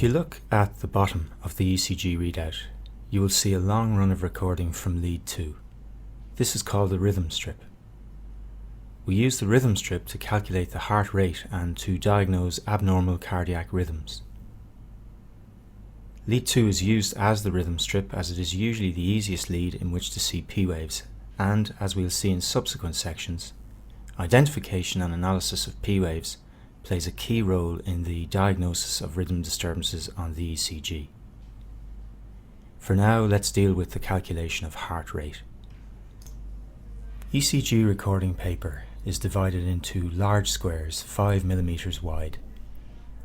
If you look at the bottom of the ECG readout, you will see a long run of recording from lead 2. This is called the rhythm strip. We use the rhythm strip to calculate the heart rate and to diagnose abnormal cardiac rhythms. Lead 2 is used as the rhythm strip as it is usually the easiest lead in which to see P waves, and as we'll see in subsequent sections, identification and analysis of P waves plays a key role in the diagnosis of rhythm disturbances on the ECG. For now, let's deal with the calculation of heart rate. ECG recording paper is divided into large squares 5 mm wide,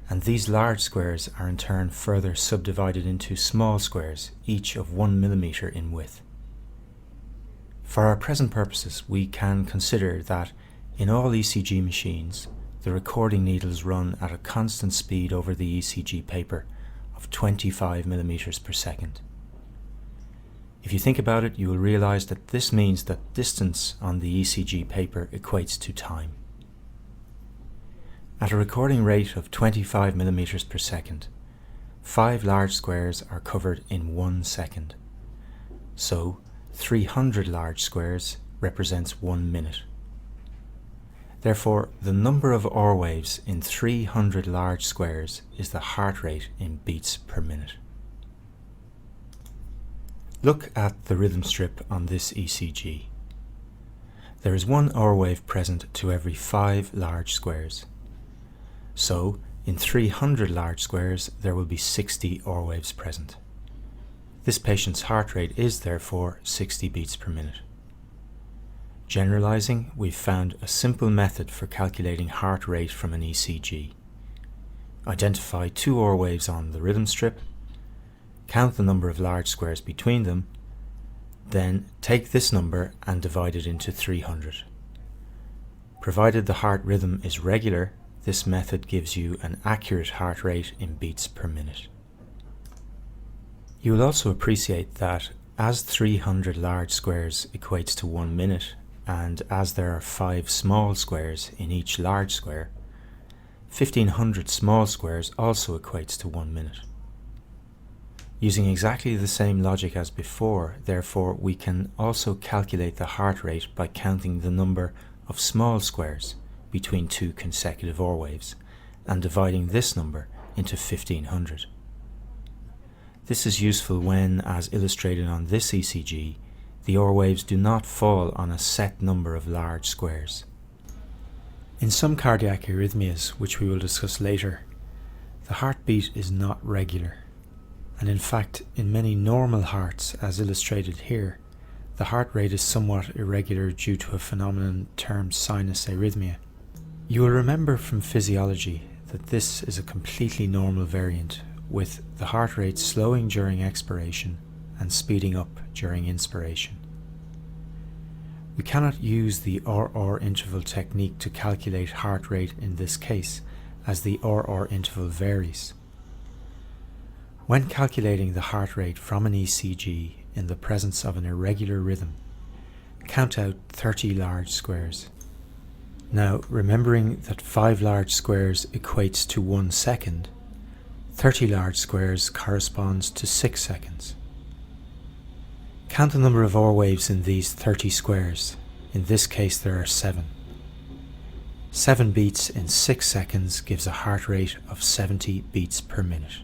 and these large squares are in turn further subdivided into small squares, each of 1 mm in width. For our present purposes, we can consider that in all ECG machines, the recording needles run at a constant speed over the ECG paper of 25 mm per second. If you think about it, you will realize that this means that distance on the ECG paper equates to time. At a recording rate of 25 mm per second, 5 large squares are covered in 1 second. So 300 large squares represents 1 minute. Therefore, the number of R waves in 300 large squares is the heart rate in beats per minute. Look at the rhythm strip on this ECG. There is 1 R wave present to every 5 large squares. So, in 300 large squares, there will be 60 R waves present. This patient's heart rate is therefore 60 beats per minute. Generalizing, we've found a simple method for calculating heart rate from an ECG. Identify 2 R waves on the rhythm strip, count the number of large squares between them, then take this number and divide it into 300. Provided the heart rhythm is regular, this method gives you an accurate heart rate in beats per minute. You will also appreciate that as 300 large squares equates to 1 minute, and as there are 5 small squares in each large square, 1500 small squares also equates to 1 minute. Using exactly the same logic as before, therefore, we can also calculate the heart rate by counting the number of small squares between 2 consecutive R waves and dividing this number into 1500. This is useful when, as illustrated on this ECG, the R waves do not fall on a set number of large squares. In some cardiac arrhythmias, which we will discuss later, the heartbeat is not regular, and in fact in many normal hearts, as illustrated here, the heart rate is somewhat irregular due to a phenomenon termed sinus arrhythmia. You will remember from physiology that this is a completely normal variant, with the heart rate slowing during expiration and speeding up during inspiration. We cannot use the RR interval technique to calculate heart rate in this case, as the RR interval varies. When calculating the heart rate from an ECG in the presence of an irregular rhythm, count out 30 large squares. Now, remembering that 5 large squares equates to 1 second, 30 large squares corresponds to 6 seconds. Count the number of R waves in these 30 squares. In this case there are 7. 7 beats in 6 seconds gives a heart rate of 70 beats per minute.